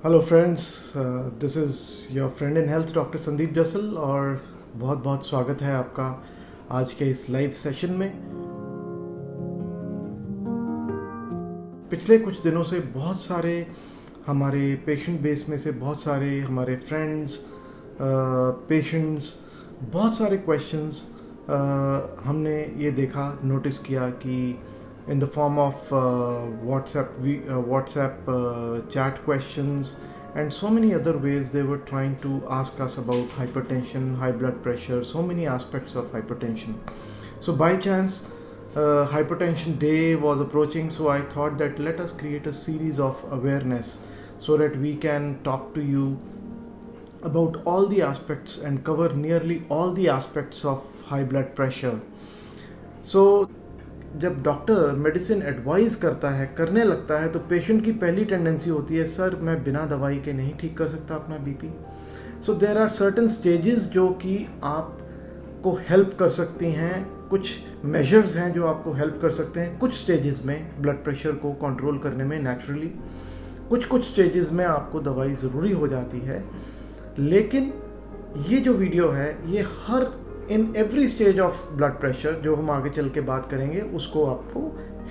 Hello friends, this is your friend in health doctor Sandeep Jasal और बहुत बहुत स्वागत है आपका आज के इस लाइव सेशन में। पिछले कुछ दिनों से बहुत सारे हमारे पेशेंट बेस में से बहुत सारे हमारे फ्रेंड्स, पेशेंट्स, बहुत सारे क्वेश्चंस हमने ये देखा, नोटिस किया कि in the form of WhatsApp chat questions and so many other ways they were trying to ask us about hypertension, high blood pressure, so many aspects of hypertension. So by chance, hypertension day was approaching, so I thought that let us create a series of awareness so that we can talk to you about all the aspects and cover nearly all the aspects of high blood pressure. So जब doctor medicine advice करता है, करने लगता है, तो patient की पहली tendency होती है, सर मैं बिना दवाई के नहीं ठीक कर सकता अपना BP. So there are certain stages जो कि आपको हेल्प कर सकती हैं, कुछ मेजर्स हैं जो आपको हेल्प कर सकते हैं कुछ स्टेजेस में ब्लड प्रेशर को कंट्रोल करने में नेचुरली। कुछ स्टेजेस में आपको दवाई ज़रूरी हो जाती है, लेकिन ये जो वीडियो है ये हर in every stage of blood pressure, जो हम आगे चल के बात करेंगे, उसको आपको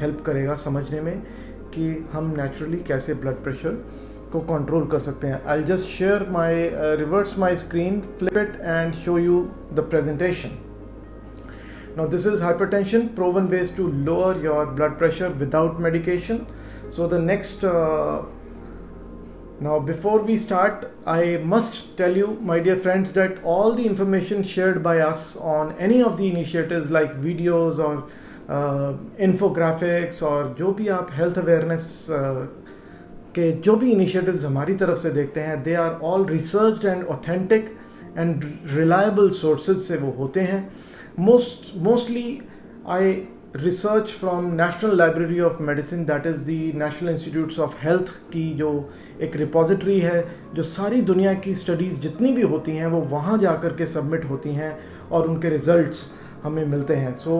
हेल्प करेगा समझने में कि हम नेचुरली कैसे ब्लड प्रेशर को कंट्रोल कर सकते हैं। I just share my reverse my screen, flip it and show you the presentation. Now this is hypertension, proven ways to lower your blood pressure without medication. So the next now before we start, I must tell you, my dear friends, that all the information shared by us on any of the initiatives like videos or infographics और जो भी आप health awareness के जो भी initiatives हमारी तरफ से देखते हैं, they are all researched and authentic and reliable sources से वो होते हैं। Mostly I research from National Library of Medicine, that is the National Institutes of Health की जो एक रिपोजिटरी है, जो सारी दुनिया की स्टडीज़ जितनी भी होती हैं वो वहाँ जा कर के सबमिट होती हैं और उनके रिजल्ट्स हमें मिलते हैं। So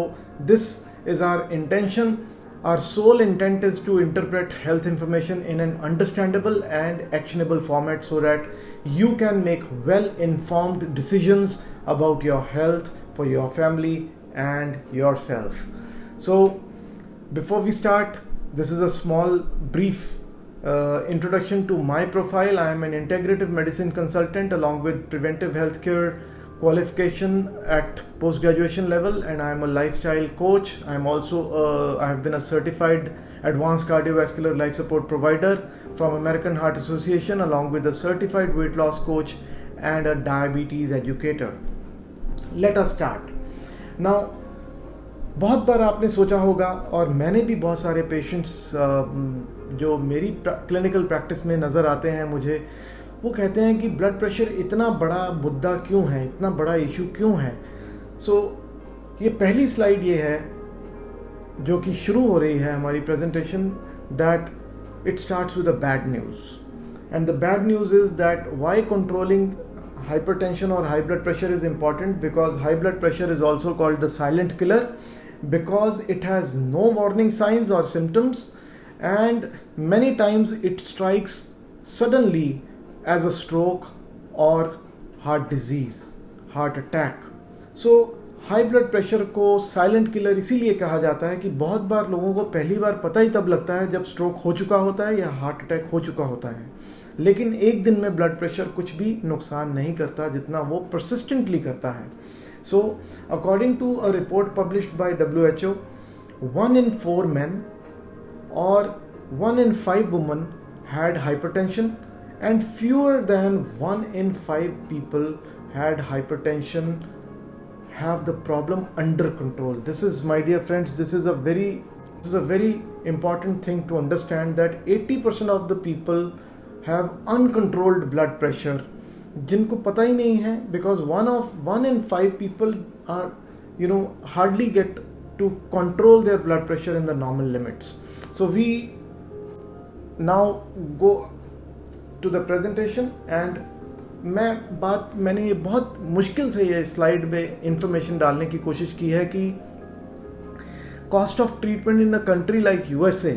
this is our intention, our sole intent is to interpret health information in an understandable and actionable format so that you can make well informed decisions about your health for your family and yourself. So before we start, this is a small brief introduction to my profile. I am an integrative medicine consultant along with preventive healthcare qualification at post-graduation level, and I am a lifestyle coach. I am also I have been a certified advanced cardiovascular life support provider from American Heart Association, along with a certified weight loss coach and a diabetes educator. Let us start. Now, बहुत बार आपने सोचा होगा, और मैंने भी बहुत सारे पेशेंट्स जो मेरी क्लिनिकल प्रैक्टिस में नज़र आते हैं मुझे, वो कहते हैं कि ब्लड प्रेशर इतना बड़ा मुद्दा क्यों है, इतना बड़ा इशू क्यों है। सो ये पहली स्लाइड ये है जो कि शुरू हो रही है हमारी presentation, that it starts with a bad news, and the bad news is that why controlling hypertension or high blood pressure is important, because high blood pressure is also called the silent killer, because it has no warning signs or symptoms, and many times it strikes suddenly as a stroke or heart disease, heart attack. So high blood pressure को silent killer इसीलिए कहा जाता है कि बहुत बार लोगों को पहली बार पता ही तब लगता है जब स्ट्रोक हो चुका होता है या हार्ट अटैक हो चुका होता है, लेकिन एक दिन में ब्लड प्रेशर कुछ भी नुकसान नहीं करता जितना वो परसिस्टेंटली करता है। So according to a report published by WHO, 1 in 4 men or 1 in 5 women had hypertension, and fewer than 1 in 5 people had hypertension have the problem under control. This is, my dear friends, this is a very important thing to understand, that 80% of the people have uncontrolled blood pressure, जिनको पता ही नहीं है, because 1 in 5 people are hardly get to control their blood pressure in the normal limits. So we now go to the presentation, and मैंने ये बहुत मुश्किल से ये स्लाइड में इंफॉर्मेशन डालने की कोशिश की है कि cost of treatment in a country like USA,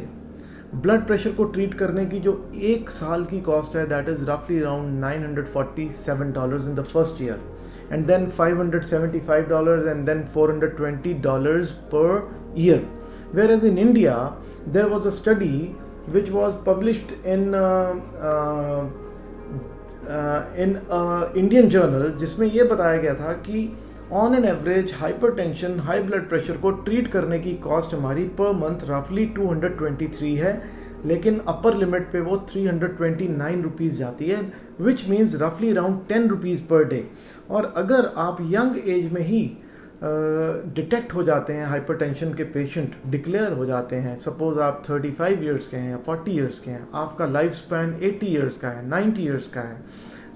blood pressure को ट्रीट करने की जो 1 साल की कॉस्ट है दैट इज़ रफली around $947 in the first year, and then $575 and then $420 per year. Whereas in India, there was a study which was published in Indian journal, जिसमें ये बताया गया था कि on an average hypertension, high blood pressure को treat करने की cost हमारी पर मंथ रफली 223 है, लेकिन अपर लिमिट पे वो 329 रुपीज़ जाती है, विच मीन्स रफली अराउंड 10 रुपीज़ पर डे. और अगर आप यंग एज में ही डिटेक्ट हो जाते हैं हाइपरटेंशन के पेशेंट, डिक्लेयर हो जाते हैं, सपोज आप 35 इयर्स के हैं या 40 इयर्स के हैं, आपका लाइफ स्पैन 80 इयर्स का है, 90 इयर्स का है,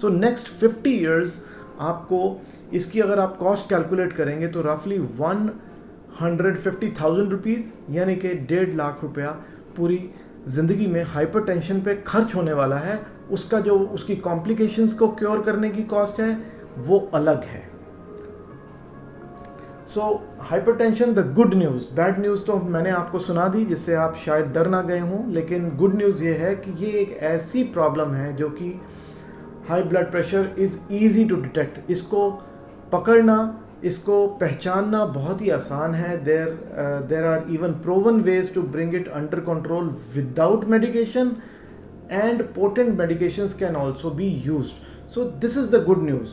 सो नेक्स्ट 50 इयर्स आपको इसकी अगर आप कॉस्ट कैलकुलेट करेंगे तो रफली 150,000 रुपीज़ यानी कि 1.5 लाख रुपया पूरी ज़िंदगी में हाइपरटेंशन पे खर्च होने वाला है. उसका जो उसकी कॉम्प्लिकेशंस को क्योर करने की कॉस्ट है वो अलग है. So hypertension the good news. Bad news तो मैंने आपको सुना दी जिससे आप शायद डर ना गए हों, लेकिन गुड न्यूज़ ये है कि ये एक ऐसी प्रॉब्लम है जो कि high blood pressure is easy to detect. इसको पकड़ना, इसको पहचानना बहुत ही आसान है. There are even proven ways to bring it under control without medication, and potent medications can also be used. So this is the good news.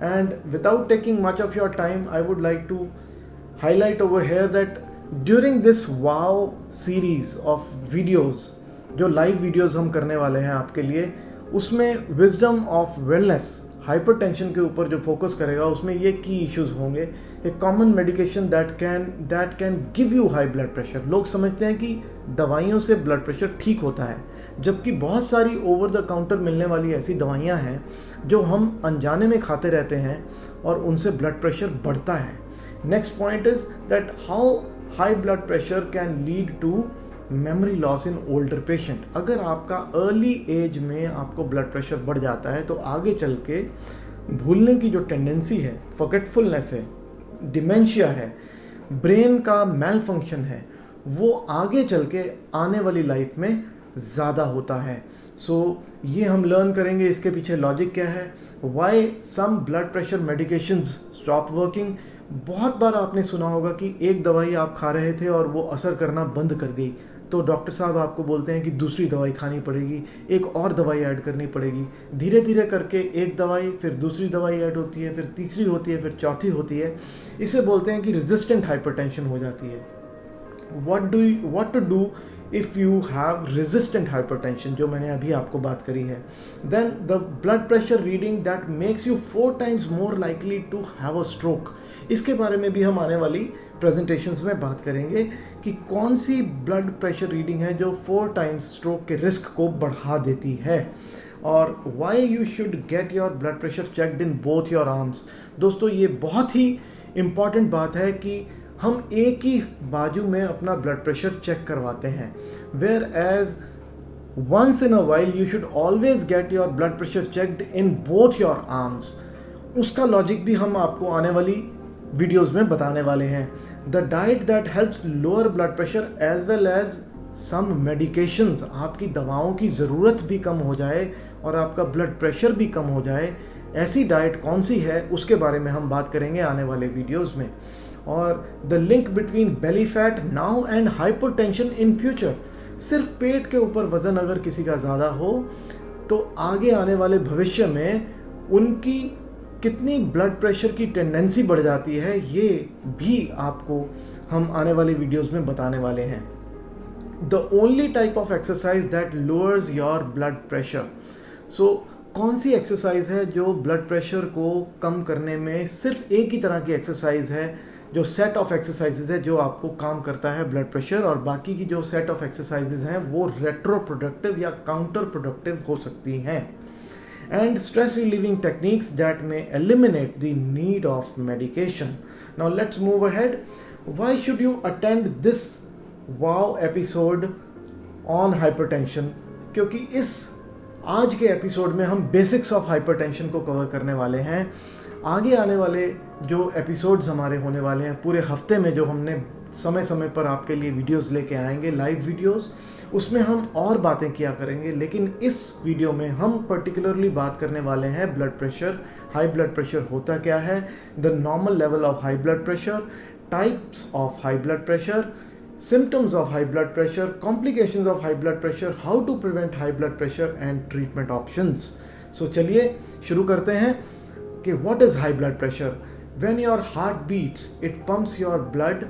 And without taking much of your time, I would like to highlight over here that during this wow series of videos, जो live videos हम करने वाले हैं आपके लिए, उसमें wisdom of wellness, hypertension के ऊपर जो फोकस करेगा उसमें ये की इश्यूज होंगे. एक common medication that can give you high blood pressure. लोग समझते हैं कि दवाइयों से ब्लड प्रेशर ठीक होता है, जबकि बहुत सारी ओवर द काउंटर मिलने वाली ऐसी दवाइयां हैं जो हम अनजाने में खाते रहते हैं और उनसे ब्लड प्रेशर बढ़ता है. Next point is that how high blood pressure can lead to memory loss in older patient. अगर आपका अर्ली एज में आपको ब्लड प्रेशर बढ़ जाता है तो आगे चल के भूलने की जो टेंडेंसी है, फॉरगेटफुलनेस है, डिमेंशिया है, ब्रेन का मेल फंक्शन है, वो आगे चल के आने वाली लाइफ में ज़्यादा होता है. सो ये हम लर्न करेंगे इसके पीछे लॉजिक क्या है, why some blood pressure medications stop working. बहुत बार आपने सुना होगा कि एक दवाई आप खा रहे थे और वो असर करना बंद कर गई, तो डॉक्टर साहब आपको बोलते हैं कि दूसरी दवाई खानी पड़ेगी, एक और दवाई ऐड करनी पड़ेगी. धीरे धीरे करके एक दवाई, फिर दूसरी दवाई ऐड होती है, फिर तीसरी होती है, फिर चौथी होती है. इसे बोलते हैं कि रेजिस्टेंट हाइपरटेंशन हो जाती है. what to do if you have resistant hypertension, जो मैंने अभी आपको बात करी है. then the blood pressure reading that makes you 4 times more likely to have a stroke. इसके बारे में भी हम आने वाली प्रेजेंटेशंस में बात करेंगे कि कौन सी ब्लड प्रेशर रीडिंग है जो 4 टाइम्स स्ट्रोक के रिस्क को बढ़ा देती है, और why you should get your blood pressure checked in both your arms. दोस्तों ये बहुत ही इम्पॉर्टेंट बात है कि हम एक ही बाजू में अपना ब्लड प्रेशर चेक करवाते हैं, whereas once in a while you should always get your blood pressure checked in both your arms. उसका लॉजिक भी हम आपको आने वाली वीडियोस में बताने वाले हैं. The diet that helps lower blood pressure as well as some medications, आपकी दवाओं की ज़रूरत भी कम हो जाए और आपका ब्लड प्रेशर भी कम हो जाए, ऐसी डाइट कौन सी है उसके बारे में हम बात करेंगे आने वाले वीडियोस में. और the link between belly fat now and hypertension in future. सिर्फ पेट के ऊपर वज़न अगर किसी का ज़्यादा हो तो आगे आने वाले भविष्य में उनकी कितनी ब्लड प्रेशर की टेंडेंसी बढ़ जाती है, ये भी आपको हम आने वाले वीडियोस में बताने वाले हैं. The only type of exercise that lowers your blood pressure. So कौन सी एक्सरसाइज है जो ब्लड प्रेशर को कम करने में सिर्फ एक ही तरह की एक्सरसाइज है, जो सेट ऑफ एक्सरसाइजेज है जो आपको काम करता है ब्लड प्रेशर, और बाकी की जो सेट ऑफ एक्सरसाइजेज हैं वो रेट्रो प्रोडक्टिव या काउंटर प्रोडक्टिव हो सकती हैं. And stress relieving techniques that may eliminate the need of medication. Now let's move ahead. Why should you attend this wow episode on hypertension? क्योंकि इस आज के एपिसोड में हम बेसिक्स ऑफ हाइपरटेंशन को कवर करने वाले हैं. आगे आने वाले जो एपिसोड्स हमारे होने वाले हैं पूरे हफ्ते में, जो हमने समय समय पर आपके लिए वीडियोस लेके आएंगे, लाइव वीडियोस, उसमें हम और बातें किया करेंगे, लेकिन इस वीडियो में हम पर्टिकुलरली बात करने वाले हैं blood pressure. High blood pressure होता क्या है, the normal level of high blood pressure, types of high blood pressure, symptoms of high blood pressure, complications of high blood pressure, how to prevent high blood pressure and treatment options. So चलिए शुरू करते हैं कि what is high blood pressure? When your heart beats, it pumps your blood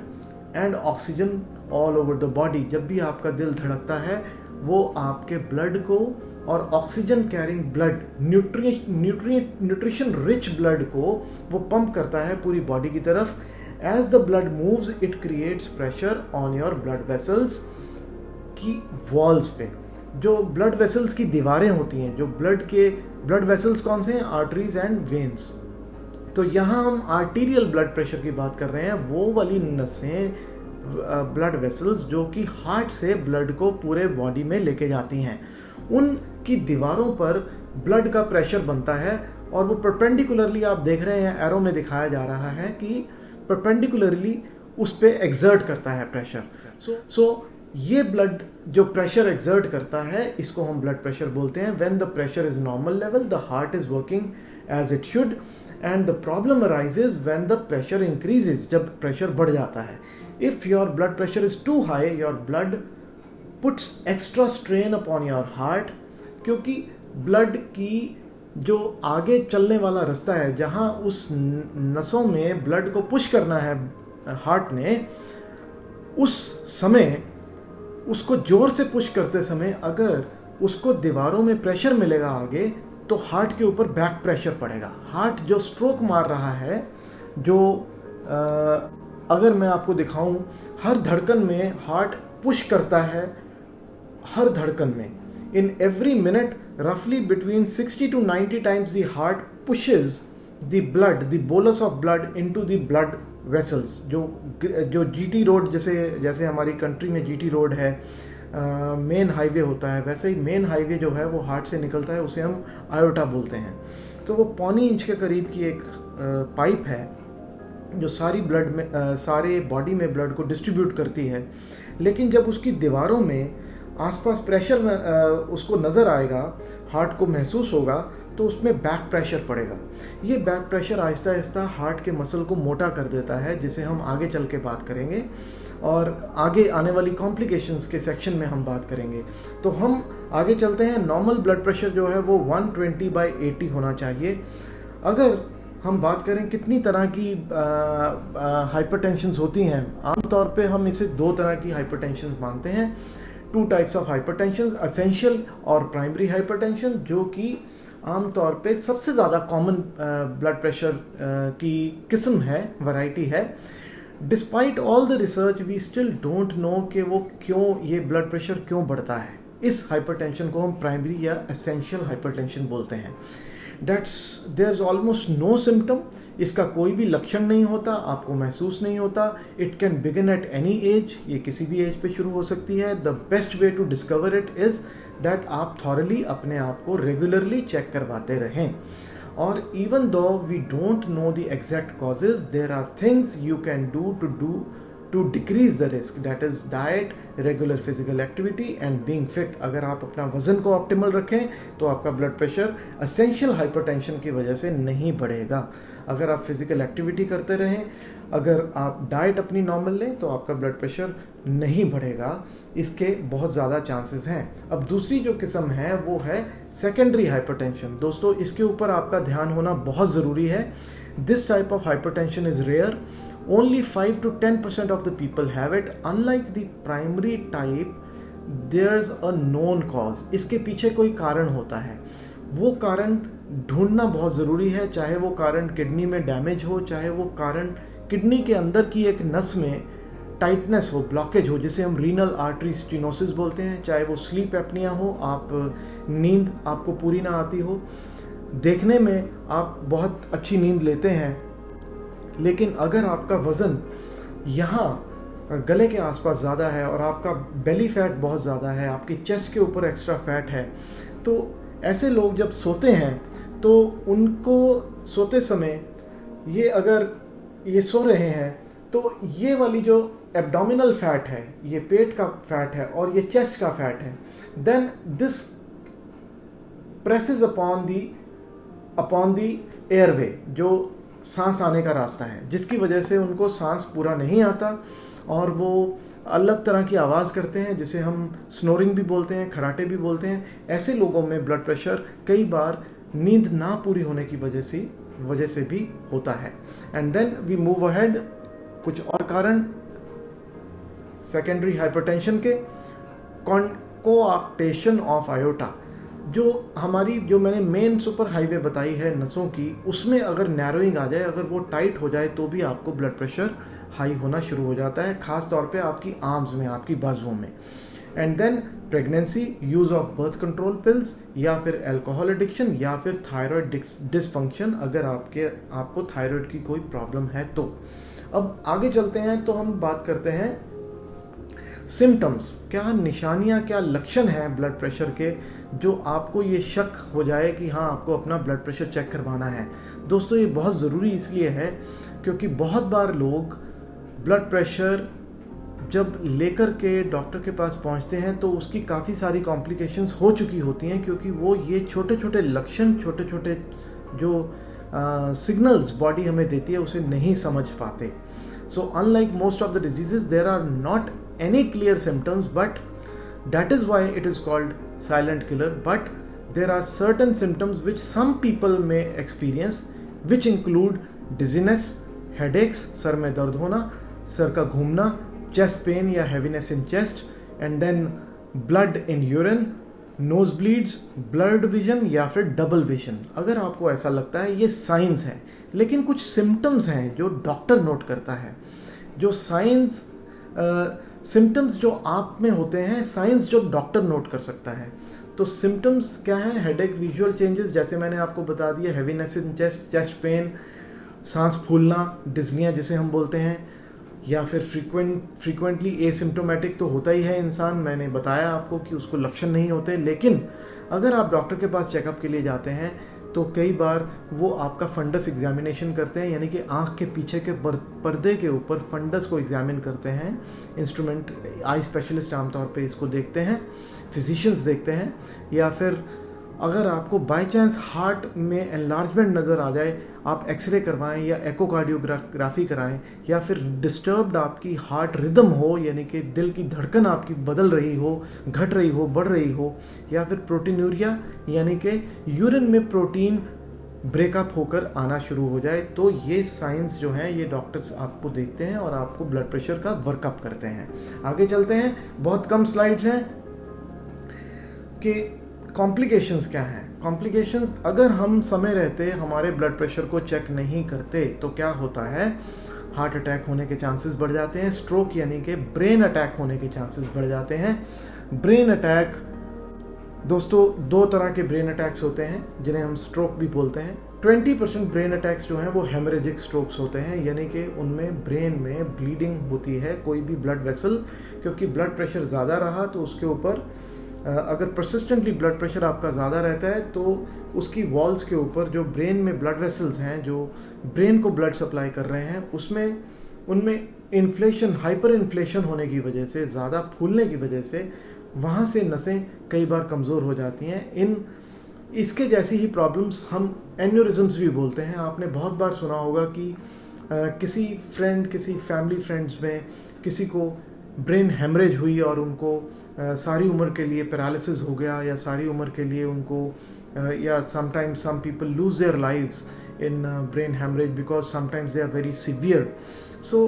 and oxygen all over the body. जब भी आपका दिल धड़कता है वो आपके ब्लड को और oxygen carrying blood, nutrition rich blood को वो पंप करता है पूरी बॉडी की तरफ. As the blood moves, it creates pressure on your blood vessels की walls पे. जो blood vessels की दीवारें होती हैं, जो blood vessels कौन से हैं, arteries and veins. तो यहाँ हम arterial blood pressure की बात कर रहे हैं, वो वाली नसें, blood vessels जो कि हार्ट से ब्लड को पूरे बॉडी में लेके जाती हैं. उनकी दीवारों पर ब्लड का प्रेशर बनता है और वो परपेंडिकुलरली, आप देख रहे हैं एरो में दिखाया जा रहा है कि परपेंडिकुलरली उस पे एक्सर्ट करता है प्रेशर. सो ये ब्लड जो प्रेशर एक्सर्ट करता है इसको हम ब्लड प्रेशर बोलते हैं. When the pressure is normal level, the heart is working as it should, and the problem arises when the pressure increases, जब प्रेशर बढ़ जाता है. If your blood pressure is too high, your blood puts extra strain upon your heart, क्योंकि blood की जो आगे चलने वाला रास्ता है, जहाँ उस नसों में ब्लड को पुश करना है हार्ट ने, उस समय उसको जोर से पुश करते समय अगर उसको दीवारों में प्रेशर मिलेगा आगे, तो हार्ट के ऊपर बैक प्रेशर पड़ेगा. हार्ट जो स्ट्रोक मार रहा है, जो अगर मैं आपको दिखाऊं, हर धड़कन में हार्ट पुश करता है, हर धड़कन में. In every minute, roughly between 60 to 90 times the heart pushes the blood, the bolus of blood into the blood vessels. जो GT रोड, जैसे हमारी कंट्री में GT रोड है, मेन हाईवे होता है, वैसे ही मेन हाईवे जो है वो हार्ट से निकलता है, उसे हम आयोटा बोलते हैं. तो वो 1.25 इंच के करीब की एक पाइप है जो सारी ब्लड में, सारे बॉडी में ब्लड को डिस्ट्रीब्यूट करती है. लेकिन जब उसकी दीवारों में आसपास प्रेशर उसको नज़र आएगा, हार्ट को महसूस होगा, तो उसमें बैक प्रेशर पड़ेगा. ये back pressure Aahista Aahista heart के मसल को मोटा कर देता है, जिसे हम आगे चल के बात करेंगे और आगे आने वाली कॉम्प्लिकेशंस के सेक्शन में हम बात करेंगे. तो हम आगे चलते हैं. नॉर्मल ब्लड प्रेशर जो है वो 120/80 होना चाहिए. अगर हम बात करें कितनी तरह की हाइपरटेंशंस होती हैं, आमतौर पे हम इसे 2 तरह की हाइपरटेंशंस मानते हैं. 2 टाइप्स ऑफ हाइपरटेंशन, असेंशियल और प्राइमरी हाइपरटेंशन, जो कि आमतौर पे सबसे ज़्यादा कॉमन ब्लड प्रेशर की किस्म है, वैरायटी है. Despite all the research, we still don't know कि वो क्यों, ये ब्लड प्रेशर क्यों बढ़ता है. इस हाइपरटेंशन को हम प्राइमरी या एसेंशियल हाइपरटेंशन बोलते हैं. There is almost no symptom, इसका कोई भी लक्षण नहीं होता, आपको महसूस नहीं होता. It can begin at any age, ये किसी भी एज पे शुरू हो सकती है. The best way to discover it is that आप थॉरली अपने आप को रेगुलरली चेक करवाते रहें. और even though we don't know the exact causes, there are things you can do to decrease the risk, that is diet, regular physical activity and being fit. अगर आप अपना वजन को ऑप्टिमल रखें तो आपका ब्लड प्रेशर एसेंशियल हाइपरटेंशन की वजह से नहीं बढ़ेगा. अगर आप फिजिकल एक्टिविटी करते रहें, अगर आप डाइट अपनी नॉर्मल लें, तो आपका ब्लड प्रेशर नहीं बढ़ेगा. इसके बहुत ज़्यादा चांसेस हैं. अब दूसरी जो किस्म है वो है सेकेंडरी हाइपरटेंशन. दोस्तों, इसके ऊपर आपका ध्यान होना बहुत ज़रूरी है. This type of hypertension is rare. Only 5 to 10% of the people have it. Unlike the primary type, there's a known cause. इसके पीछे कोई कारण होता है, वो कारण ढूंढना बहुत ज़रूरी है. चाहे वो कारण किडनी में डैमेज हो, चाहे वो कारण किडनी के अंदर की एक नस में टाइटनेस हो, ब्लॉकेज हो, जिसे हम रीनल आर्टरी स्टेनोसिस बोलते हैं, चाहे वो स्लीप एपनिया हो, आप नींद आपको पूरी ना आती हो. देखने में आप बहुत अच्छी नींद लेते हैं, लेकिन अगर आपका वज़न यहाँ गले के आसपास ज़्यादा है और आपका बेली फैट बहुत ज़्यादा है, आपकी चेस्ट के ऊपर एक्स्ट्रा फैट है, तो ऐसे लोग जब सोते हैं तो उनको सोते समय, ये अगर ये सो रहे हैं तो ये वाली जो एब्डोमिनल फैट है, ये पेट का फैट है और ये चेस्ट का फैट है, then this presses upon the airway, जो सांस आने का रास्ता है, जिसकी वजह से उनको सांस पूरा नहीं आता और वो अलग तरह की आवाज़ करते हैं, जिसे हम स्नोरिंग भी बोलते हैं, खराटे भी बोलते हैं। ऐसे लोगों में ब्लड प्रेशर कई बार नींद ना पूरी होने की वजह से भी होता है। And then we move ahead, कुछ और कारण सेकेंडरी हाइपरटेंशन के, कोआक्टेशन ऑफ आयोटा, जो मैंने मेन सुपर हाईवे बताई है नसों की, उसमें अगर नैरोइंग आ जाए, अगर वो टाइट हो जाए तो भी आपको ब्लड प्रेशर हाई होना शुरू हो जाता है, खास तौर पे आपकी आर्म्स में, आपकी बाजुओं में। And then pregnancy, use of birth control pills, या फिर अल्कोहल एडिक्शन, या फिर थायराइड डिसफंक्शन, अगर आपको थायराइड की कोई प्रॉब्लम है तो। अब आगे चलते हैं तो हम बात करते हैं सिम्टम्स, क्या निशानियां, क्या लक्षण हैं ब्लड प्रेशर के जो आपको ये शक हो जाए कि हाँ आपको अपना ब्लड प्रेशर चेक करवाना है। दोस्तों ये बहुत ज़रूरी इसलिए है क्योंकि बहुत बार लोग ब्लड प्रेशर जब लेकर के डॉक्टर के पास पहुंचते हैं तो उसकी काफ़ी सारी कॉम्प्लिकेशंस हो चुकी होती हैं, क्योंकि वो ये छोटे छोटे लक्षण, छोटे छोटे जो सिग्नल्स बॉडी हमें देती है उसे नहीं समझ पाते। So unlike most of the diseases, there are not any clear symptoms, but that is why it is called silent killer. But there are certain symptoms which some people may experience, which include dizziness, headaches, sir में दर्द होना, sir का घूमना, chest pain या heaviness in chest, and then blood in urine, nose bleeds, blurred vision या फिर double vision। अगर आपको ऐसा लगता है ये साइंस है, लेकिन कुछ सिम्टम्स हैं जो डॉक्टर नोट करता है। जो सिम्टम्स जो आप में होते हैं, साइंस जो डॉक्टर नोट कर सकता है। तो सिम्टम्स क्या हैं? हेडेक, विजुअल चेंजेस, जैसे मैंने आपको बता दिया, heaviness in chest, chest pain, सांस फूलना, डिज्निया जिसे हम बोलते हैं, या फिर फ्रीक्वेंटली एसिम्टोमेटिक तो होता ही है इंसान, मैंने बताया आपको कि उसको लक्षण नहीं होते। लेकिन अगर आप डॉक्टर के पास चेकअप के लिए जाते हैं तो कई बार वो आपका फंडस एग्जामिनेशन करते हैं, यानी कि आँख के पीछे के पर्दे के ऊपर फंडस को एग्जामिन करते हैं। इंस्ट्रूमेंट, आई स्पेशलिस्ट आमतौर पे इसको देखते हैं, फिजिशियंस देखते हैं। या फिर अगर आपको बाय चांस हार्ट में एनलार्जमेंट नज़र आ जाए, आप एक्सरे करवाएं या एकोकार्डियोग्राफी कराएं, या फिर डिस्टर्ब्ड आपकी हार्ट रिदम हो, यानी कि दिल की धड़कन आपकी बदल रही हो, घट रही हो, बढ़ रही हो, या फिर प्रोटीनूरिया यानी कि यूरिन में प्रोटीन ब्रेकअप होकर आना शुरू हो जाए, तो ये साइंस जो हैं ये डॉक्टर्स आपको देखते हैं और आपको ब्लड प्रेशर का वर्कअप करते हैं। आगे चलते हैं, बहुत कम स्लाइड्स हैं कि कॉम्प्लिकेशंस क्या हैं। कॉम्प्लिकेशंस, अगर हम समय रहते हमारे ब्लड प्रेशर को चेक नहीं करते तो क्या होता है, हार्ट अटैक होने के चांसेस बढ़ जाते हैं, स्ट्रोक यानी कि ब्रेन अटैक होने के चांसेस बढ़ जाते हैं। ब्रेन अटैक, दोस्तों दो तरह के ब्रेन अटैक्स होते हैं जिन्हें हम स्ट्रोक भी बोलते हैं। 20% ब्रेन अटैक्स जो हैं वो हेमरेजिक स्ट्रोक्स होते हैं, यानी कि उनमें ब्रेन में ब्लीडिंग होती है, कोई भी ब्लड वेसल, क्योंकि ब्लड प्रेशर ज़्यादा रहा तो उसके ऊपर अगर परसिस्टेंटली ब्लड प्रेशर आपका ज़्यादा रहता है तो उसकी वॉल्स के ऊपर जो ब्रेन में ब्लड वेसल्स हैं जो ब्रेन को ब्लड सप्लाई कर रहे हैं, उनमें इन्फ्लेशन, हाइपर इन्फ्लेशन होने की वजह से, ज़्यादा फूलने की वजह से वहाँ से नसें कई बार कमज़ोर हो जाती हैं। इसके जैसी ही प्रॉब्लम्स हम एन्यूरिज्म्स भी बोलते हैं। आपने बहुत बार सुना होगा कि किसी फैमिली फ्रेंड्स में किसी को ब्रेन हेमरेज हुई और उनको सारी उम्र के लिए पैरालिसिस हो गया, या सारी उम्र के लिए उनको या sometimes some people lose their lives in brain haemorrhage because sometimes they are very severe. So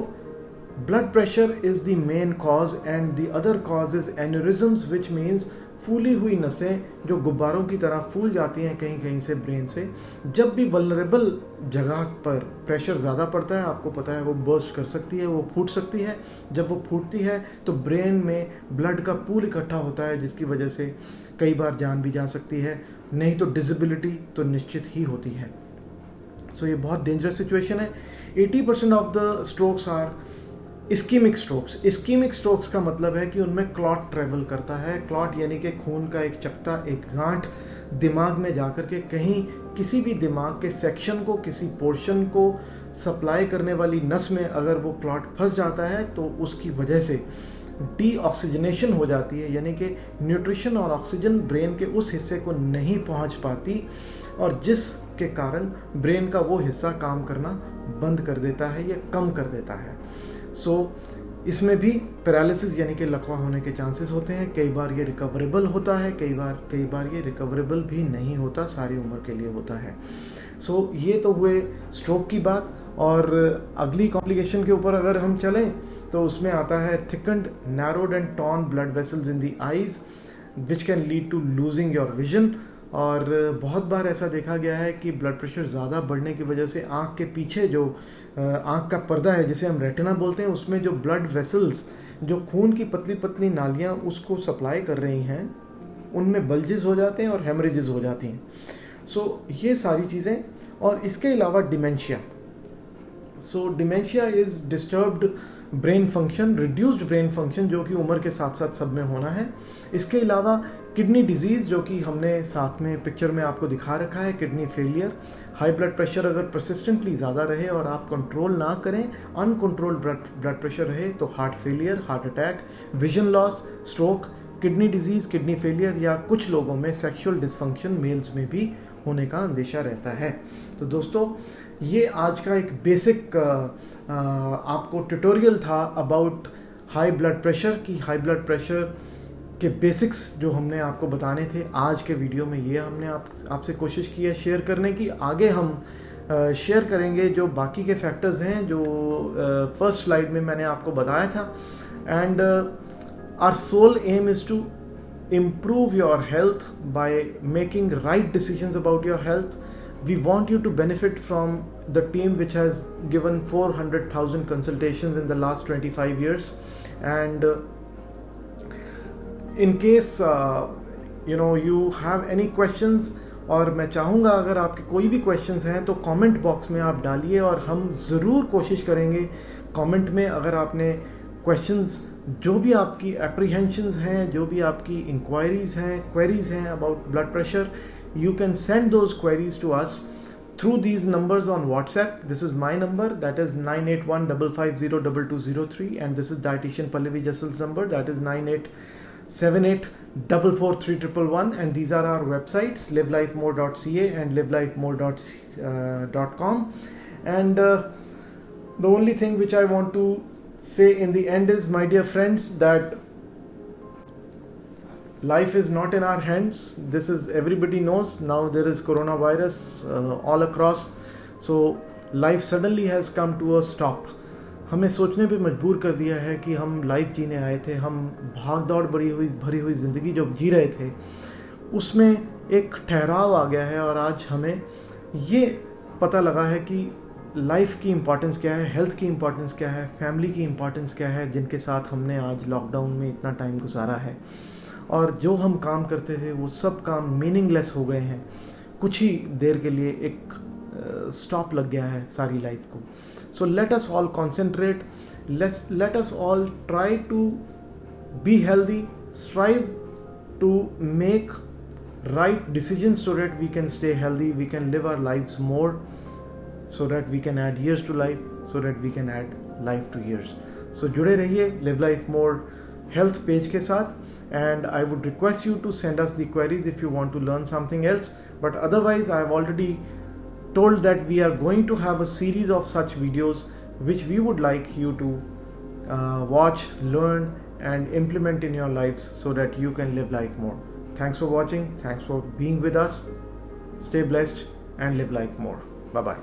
blood pressure is the main cause and the other cause is aneurysms, which means फूली हुई नसें जो गुब्बारों की तरह फूल जाती हैं कहीं कहीं से ब्रेन से। जब भी वल्नरेबल जगह पर प्रेशर ज़्यादा पड़ता है, आपको पता है वो बर्स्ट कर सकती है, वो फूट सकती है। जब वो फूटती है तो ब्रेन में ब्लड का पूल इकट्ठा होता है, जिसकी वजह से कई बार जान भी जा सकती है, नहीं तो डिसेबिलिटी तो निश्चित ही होती है। सो ये बहुत डेंजरस सिचुएशन है। 80% of the strokes are ischaemic strokes. Ischaemic strokes का मतलब है कि उनमें क्लॉट ट्रेवल करता है। क्लॉट यानी कि खून का एक चकता, एक गांठ दिमाग में जाकर के कहीं किसी भी दिमाग के सेक्शन को, किसी पोर्शन को सप्लाई करने वाली नस में अगर वो क्लॉट फंस जाता है तो उसकी वजह से डीऑक्सीजनेशन हो जाती है, यानी कि न्यूट्रिशन और ऑक्सीजन ब्रेन के उस हिस्से को नहीं पहुंच पाती और जिसके कारण ब्रेन का वो हिस्सा काम करना बंद कर देता है या कम कर देता है। इसमें भी पैरालिसिस यानी कि लकवा होने के चांसेस होते हैं। कई बार ये रिकवरेबल होता है, कई बार ये रिकवरेबल भी नहीं होता, सारी उम्र के लिए होता है। ये तो हुए स्ट्रोक की बात। और अगली कॉम्प्लिकेशन के ऊपर अगर हम चलें तो उसमें आता है thickened, narrowed and torn blood vessels in the eyes which can lead to losing your vision. और बहुत बार ऐसा देखा गया है कि ब्लड प्रेशर ज़्यादा बढ़ने की वजह से आँख के पीछे जो आँख का पर्दा है जिसे हम रेटिना बोलते हैं, उसमें जो ब्लड वेसल्स, जो खून की पतली पतली नालियाँ उसको सप्लाई कर रही हैं, उनमें बल्जेस हो जाते हैं और हेमरेजेस हो जाती हैं। ये सारी चीज़ें। और इसके अलावा dementia. Dementia is disturbed brain function, reduced brain function, जो कि उम्र के साथ साथ सब में होना है। इसके अलावा किडनी डिजीज़, जो कि हमने साथ में पिक्चर में आपको दिखा रखा है, kidney failure, high blood pressure अगर परसिस्टेंटली ज़्यादा रहे और आप कंट्रोल ना करें, अनकंट्रोल्ड ब्लड प्रेशर रहे तो heart failure, heart attack, vision loss, stroke, kidney disease, kidney failure, या कुछ लोगों में सेक्सुअल डिसफंक्शन मेल्स में भी होने का अंदेशा रहता है। तो दोस्तों, ये आज का एक बेसिक आपको ट्यूटोरियल था अबाउट हाई ब्लड प्रेशर की। हाई ब्लड प्रेशर के बेसिक्स जो हमने आपको बताने थे आज के वीडियो में, ये हमने आपसे कोशिश की है शेयर करने की। आगे हम शेयर करेंगे जो बाकी के फैक्टर्स हैं जो फर्स्ट स्लाइड में मैंने आपको बताया था। And our sole aim is to improve your health by making right decisions about your health. We want you to benefit from the team which has given 400,000 consultations in the last 25 years. And in case you have any questions, और मैं चाहूँगा अगर आपके कोई भी questions हैं तो comment box में आप डालिए और हम ज़रूर कोशिश करेंगे कमेंट में, अगर आपने क्वेश्चंस, जो भी आपकी एप्रीहेंशंस हैं, जो भी आपकी क्वेरीज हैं about blood pressure, you can send those queries to us through these numbers on WhatsApp. This is my number, that is 9815502203, and this is dietitian Pallavi Jassal's number, that is 9878443111, and these are our websites, livelifemore.ca and livelifemore.com. And the only thing which I want to say in the end is, my dear friends, that life is not in our hands. This is, everybody knows now there is coronavirus all across. So life suddenly has come to a stop. हमें सोचने पे मजबूर कर दिया है कि हम life जीने आए थे, हम भाग दौड़ भरी हुई ज़िंदगी जो जी रहे थे उसमें एक ठहराव आ गया है। और आज हमें ये पता लगा है कि लाइफ की इम्पॉर्टेंस क्या है, हेल्थ की इम्पॉर्टेंस क्या है, फैमिली की इम्पॉर्टेंस क्या है, जिनके साथ हमने आज लॉकडाउन में इतना टाइम गुजारा है। और जो हम काम करते थे वो सब काम मीनिंगलेस हो गए हैं। कुछ ही देर के लिए एक स्टॉप लग गया है सारी लाइफ को। So let us all concentrate, let us all try to be healthy, strive to make right decisions so that we can stay healthy, we can live our lives more, so that we can add years to life, so that we can add life to years. So जुड़े रहिए Live Life More health page के साथ, and I would request you to send us the queries if you want to learn something else. But otherwise, I have already told that we are going to have a series of such videos which we would like you to watch, learn and implement in your lives so that you can live life more. Thanks for watching. Thanks for being with us. Stay blessed and live life more. Bye-bye.